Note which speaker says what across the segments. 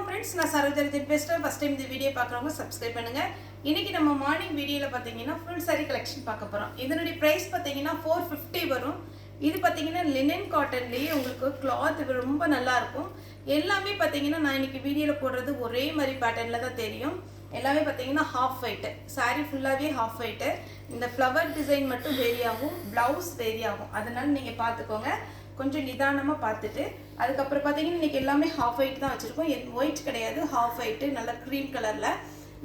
Speaker 1: Friends நான் சரோஜரஜன் பேசுறேன் first time இந்த வீடியோ பார்க்கறவங்க Subscribe பண்ணுங்க இன்னைக்கு நம்ம மார்னிங் வீடியோல பாத்தீங்கன்னா full saree collection பார்க்க போறோம் இதனுடைய பிரைஸ் பாத்தீங்கன்னா 450 வரும் இது பாத்தீங்கன்னா லினன் காட்டன்லயே உங்களுக்கு cloth ரொம்ப நல்லா இருக்கும் எல்லாமே பாத்தீங்கன்னா நான் இன்னைக்கு வீடியோல போடுறது ஒரே மாதிரி பேட்டர்ன்ல தான் தெரியும் எல்லாமே பாத்தீங்கன்னா half white saree ஃபுல்லாவே half white இந்த flower design மட்டும் வேரி ஆகும் blouse வேரி ஆகும் அதனால நீங்க பாத்துக்கோங்க கொஞ்சம் நிதானமா பார்த்துட்டு அதுக்கு அப்புறம் பாத்தீங்கன்னா இன்னைக்கு எல்லாமே half white தான் வச்சிருக்கோம் white கிடையாது half white நல்ல cream கலர்ல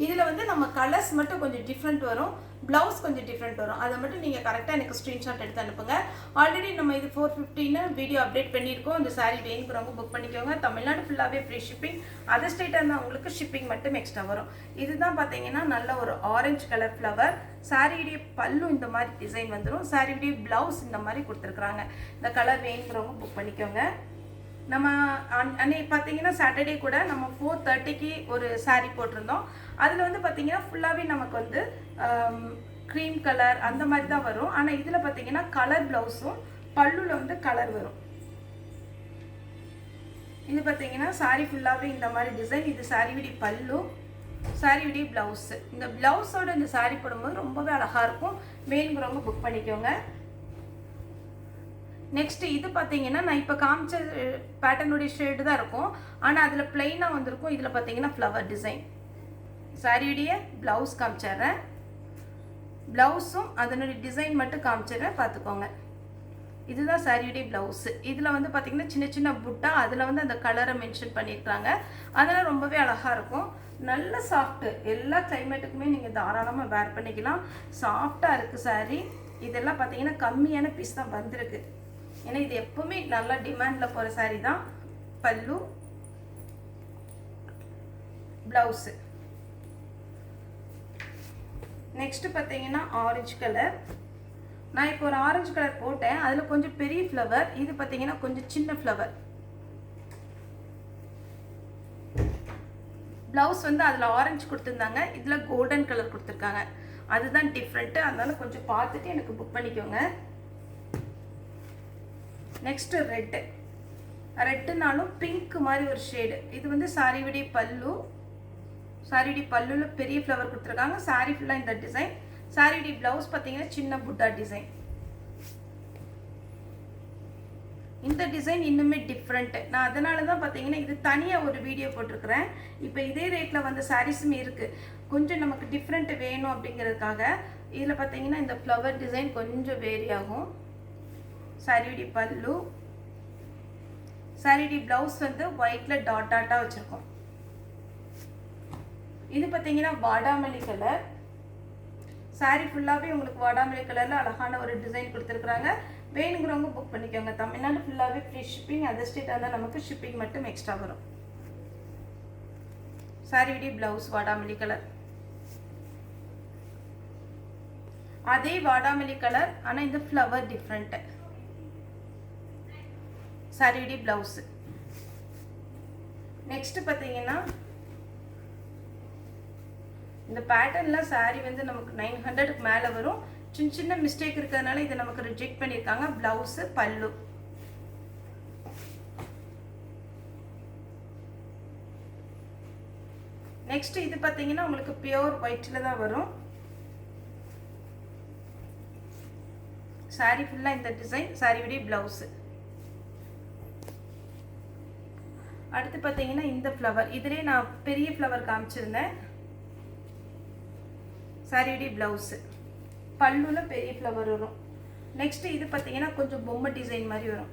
Speaker 1: இதுல வந்து நம்ம கலர்ஸ் மட்டும் கொஞ்சம் டிஃபரண்ட் வரும் blouse கொஞ்சம் டிஃபரண்ட் வரும் அத மட்டும் நீங்க கரெக்ட்டா எனக்கு ஸ்கிரீன்ஷாட் எடுத்து அனுப்புங்க ஆல்ரெடி நம்ம இது 450 ன்னு வீடியோ அப்டேட் பண்ணிருக்கோம் இந்த saree வேணும்ங்கறவங்க புக் பண்ணிக்கோங்க தமிழ்நாடு ஃபுல்லாவே ஃப்ரீ ஷிப்பிங் அதர் ஸ்டேட்டா இருந்தா உங்களுக்கு ஷிப்பிங் மட்டும் எக்ஸ்ட்ரா வரும் இதுதான் பாத்தீங்கன்னா நல்ல ஒரு ஆரஞ்சு கலர் ஃப்ளவர் saree பல்லு இந்த மாதிரி டிசைன் வந்துரும் saree blouse இந்த மாதிரி கொடுத்திருக்காங்க இந்த கலர் வேணும்ங்கறவங்க புக் பண்ணிக்கோங்க நம்ம அன்னைக்கு பாத்தீங்கன்னா சாட்டர்டே கூட நம்ம 4:30 க்கு ஒரு saree போட்டுறோம் அதுல வந்து பாத்தீங்கன்னா ஃபுல்லாவே நமக்கு வந்து cream கலர் அந்த மாதிரி தான் வரும் ஆனா இதுல பாத்தீங்கன்னா கலர் ப்ளவுஸும் பல்லுல வந்து கலர் வரும் இது பாத்தீங்கன்னா saree ஃபுல்லாவே இந்த மாதிரி டிசைன் இது saree பல்லு saree blouse இந்த blouseோட இந்த saree போடும்போது ரொம்பவே அழகா இருக்கும் வேணும்ங்கறவங்க புக் பண்ணிக்கோங்க Next இது பாத்தீங்கன்னா நான் இப்ப காமிச்ச பேட்டர்னோட ஷேட் தான் இருக்கும் ஆனா அதுல ப்ளைனா வந்திருக்கும் இதுல பாத்தீங்கன்னா ஃப்ளவர் டிசைன் சாரியுடைய ப்ளவுஸ் காமிச்சறேன் ப்ளவுஸும் அதனுடைய டிசைன் மட்டும் காமிச்சறேன் பாத்துக்கோங்க இதுதான் சாரியுடைய ப்ளவுஸ் இதுல வந்து பாத்தீங்கன்னா சின்ன சின்ன புட்டா அதுல வந்து அந்த கலரை மென்ஷன் பண்ணிருக்காங்க அதனால ரொம்பவே அழகா இருக்கும் நல்ல சாஃப்ட் எல்லா கிளைமேட்டுக்குமே நீங்க தாராளமா வேர் பண்ணிக்கலாம் சாஃப்ட்டா இருக்கு saree இதெல்லாம் பாத்தீங்கன்னா கம்மியான பீஸ் தான் வந்திருக்கு ஏன்னா இது எப்பவுமே நல்ல டிமாண்ட்ல போற saree தான் பல்லு blouse நெக்ஸ்ட் பாத்தீங்கன்னா ஆரஞ்சு கலர் நான் இப்போ ஒரு ஆரஞ்சு கலர் போட்டேன் அதுல கொஞ்சம் பெரிய ஃப்ளவர் இது பாத்தீங்கன்னா கொஞ்சம் சின்ன ஃப்ளவர் blouse வந்து அதுல ஆரஞ்சு கொடுத்திருந்தாங்க இதுல கோல்டன் கலர் கொடுத்திருக்காங்க அதுதான் டிஃபரண்ட் அதனால கொஞ்சம் பார்த்துட்டு எனக்கு புக் பண்ணிக்கோங்க நெக்ஸ்ட் ரெட்னாலும் பிங்க் மாதிரி ஒரு ஷேட் இது வந்து saree பல்லு saree பல்லுல பெரிய ஃப்ளவர் கொடுத்திருக்காங்க saree ஃபுல்லா இந்த டிசைன் saree blouse பாத்தீங்கன்னா சின்ன புட்டா டிசைன் இந்த டிசைன் இன்னுமே டிஃபரண்ட் நான் அதனால தான் பாத்தீங்கன்னா இது தனியா ஒரு வீடியோ போட்டுருக்கேன் இப்போ இதே ரேட்ல வந்து sareesமே இருக்கு கொஞ்சம் நமக்கு டிஃபரண்ட் வேணும் அப்படிங்கிறதுக்காக இதுல பாத்தீங்கன்னா இந்த ஃப்ளவர் டிசைன் கொஞ்சம் வேரி ஆகும் saree பல்லு saree blouse வந்து ஒயிட்ல டாட் டாட்டா வச்சிருக்கோம் இது பாத்தீங்கன்னா வாடாமல்லி கலர் saree ஃபுல்லாவே உங்களுக்கு வாடாமல்லி கலர்ல அழகான ஒரு டிசைன் கொடுத்திருக்காங்க வேணும்ங்கறவங்க புக் பண்ணிக்கோங்க தமிழ்நாடு ஃபுல்லாவே ஃப்ரீ ஷிப்பிங் அதர் ஸ்டேட்டா இருந்தா நமக்கு ஷிப்பிங் மட்டும் எக்ஸ்ட்ரா வரும் saree blouse வாடாமல்லி கலர் அதே வாடாமல்லி கலர் ஆனா இந்த flower different saree blouse next பாத்தீங்கன்னா இந்த பேட்டர்ன்ல saree வந்து நமக்கு 900 க்கு மேல வரும் சின்ன சின்ன மிஸ்டேக் இருக்கறனால இத நமக்கு ரிஜெக்ட் பண்ணிருக்காங்க blouse பல்லு நெக்ஸ்ட் இது பாத்தீங்கன்னா உங்களுக்கு பியூர் ஒயிட்ல தான் வரும் saree ஃபுல்லா இந்த டிசைன் saree blouse அடுத்து பாத்தீங்கன்னா இந்த ஃப்ளவர் இதிலே நான் பெரிய ஃப்ளவர் காமிச்சிருந்தேன் saree blouse பல்லுல பெரிய ஃப்ளவர் வரும் நெக்ஸ்ட் இது பாத்தீங்கன்னா கொஞ்சம் பொம்மை டிசைன் மாதிரி வரும்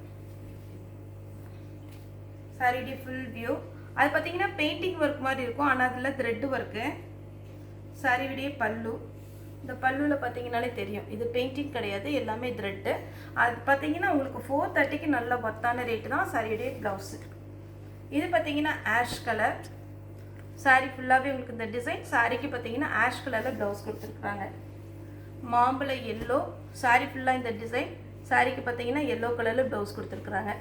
Speaker 1: saree full view அது பாத்தீங்கன்னா பெயிண்டிங் வர்க் மாதிரி இருக்கும் ஆனா அதுல thread வர்க் saree பல்லு இந்த பல்லுல பாத்தீங்கனாலே தெரியும் இது பெயிண்டிங் கிடையாது எல்லாமே thread அது பாத்தீங்கன்னா உங்களுக்கு 430 க்கு நல்ல வர்த்தான ரேட் தான் saree blouse இது பாத்தீங்கன்னா ஆஷ் கலர் saree ஃபுல்லாவே உங்களுக்கு இந்த டிசைன் சாரிக்கு பாத்தீங்கன்னா ஆஷ் கலர்ல ப்ளவுஸ் கொடுத்திருக்காங்க மாம்பழ yellow saree ஃபுல்லா இந்த டிசைன் சாரிக்கு பாத்தீங்கன்னா yellow கலர்ல ப்ளவுஸ் கொடுத்திருக்காங்க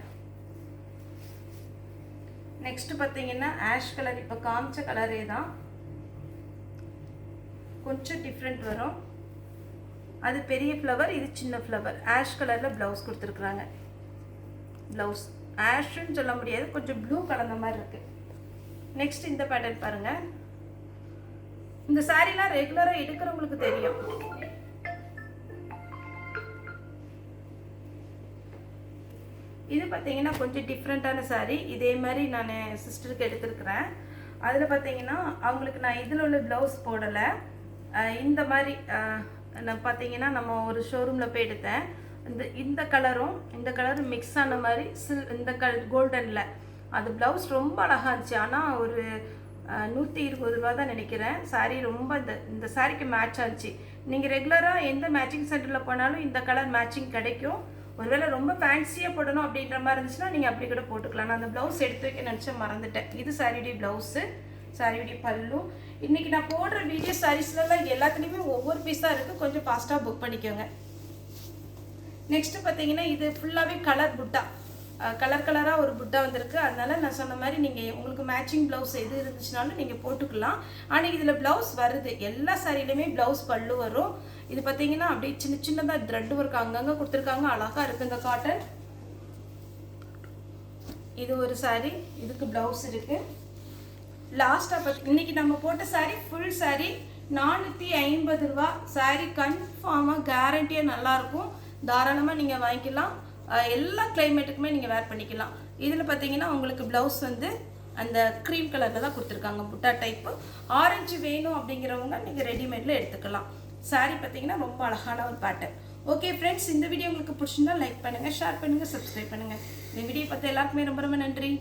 Speaker 1: நெக்ஸ்ட் பாத்தீங்கன்னா ஆஷ் கலர் இப்ப காமிச்ச கலரே தான் கொஞ்சம் டிஃபரண்ட் வரும் அது பெரிய ஃப்ளவர் இது சின்ன ஃப்ளவர் ஆஷ் கலர்ல ப்ளவுஸ் கொடுத்திருக்காங்க ப்ளவுஸ் ஆஷ்னு சொல்ல முடியாது கொஞ்சம் ப்ளூ கலந்த மாதிரி இருக்கு நெக்ஸ்ட் இந்த பேட்டர்ன் பாருங்க. இந்த சாரீலாம் ரெகுலரா எடுக்கிறவங்களுக்கு தெரியும். இது பார்த்தீங்கன்னா கொஞ்சம் டிஃப்ரெண்ட்டான சாரீ. இதே மாதிரி நான் சிஸ்டருக்கு எடுத்துருக்கிறேன். அதில் பார்த்தீங்கன்னா அவங்களுக்கு நான் இதில் உள்ள ப்ளவுஸ் போடலை. இந்த மாதிரி நான் பார்த்தீங்கன்னா நம்ம ஒரு ஷோரூமில் போய் எடுத்தேன். இந்த கலரும் மிக்ஸ் ஆன மாதிரி இந்த கோல்டனில் அது ப்ளவுஸ் ரொம்ப அழகாக இருந்துச்சு. ஆனால் ஒரு 120 ரூபா தான் நினைக்கிறேன். சாரீ ரொம்ப இந்த சாரீக்கு மேட்ச் ஆச்சு. நீங்கள் ரெகுலராக எந்த மேட்சிங் சென்டரில் போனாலும் இந்த கலர் மேட்சிங் கிடைக்கும். ஒருவேளை ரொம்ப ஃபேன்சியாக போடணும் அப்படின்ற மாதிரி இருந்துச்சுன்னா நீங்கள் அப்படி கூட போட்டுக்கலாம். நான் அந்த ப்ளவுஸ் எடுத்து வைக்க நினச்சேன், மறந்துட்டேன். இது சாரியுடைய ப்ளவுஸு, சாரியுடைய பல்லு. இன்றைக்கி நான் போடுற வீடியோ சாரீஸ்லாம் எல்லாத்துலேயுமே ஒவ்வொரு பீஸாக இருக்குது. கொஞ்சம் ஃபாஸ்ட்டாக புக் பண்ணிக்கோங்க. நெக்ஸ்ட்டு பார்த்தீங்கன்னா இது ஃபுல்லாகவே கலர் புட்டா, கலராக ஒரு புட்டா வந்திருக்கு. அதனால நான் சொன்ன மாதிரி நீங்கள் உங்களுக்கு மேட்சிங் ப்ளவுஸ் எது இருந்துச்சுனாலும் நீங்கள் போட்டுக்கலாம். ஆனால் இதில் ப்ளவுஸ் வருது, எல்லா சாரிலையுமே ப்ளவுஸ் பல்லு வரும். இது பார்த்தீங்கன்னா அப்படியே சின்னதாக த்ரெட் ஒர்க் அங்கங்கே கொடுத்துருக்காங்க. அழகாக இருக்குது இந்த காட்டன். இது ஒரு சாரீ, இதுக்கு ப்ளவுஸ் இருக்குது. லாஸ்ட்டாக இன்றைக்கி நம்ம போட்ட சாரீ ஃபுல் சாரீ 450 ரூபா. சாரீ கன்ஃபார்மாக கேரண்டியாக நல்லாயிருக்கும். தாராளமாக நீங்கள் வாங்கிக்கலாம். எல்லா கிளைமேட்டுக்குமே நீங்கள் வேர் பண்ணிக்கலாம். இதில் பார்த்தீங்கன்னா உங்களுக்கு ப்ளவுஸ் அந்த க்ரீம் கலரில் தான் கொடுத்துருக்காங்க, புட்டா டைப்பு. ஆரஞ்சு வேணும் அப்படிங்கிறவங்க நீங்கள் ரெடிமேடில் எடுத்துக்கலாம். சாரீ பார்த்தீங்கன்னா ரொம்ப அழகான ஒரு பேட்டர்ன். ஓகே ஃப்ரெண்ட்ஸ், இந்த வீடியோ உங்களுக்கு பிடிச்சிருந்தா லைக் பண்ணுங்கள், ஷேர் பண்ணுங்கள், சப்ஸ்கிரைப் பண்ணுங்கள். இந்த வீடியோ பார்த்து எல்லாருக்குமே ரொம்ப ரொம்ப நன்றி.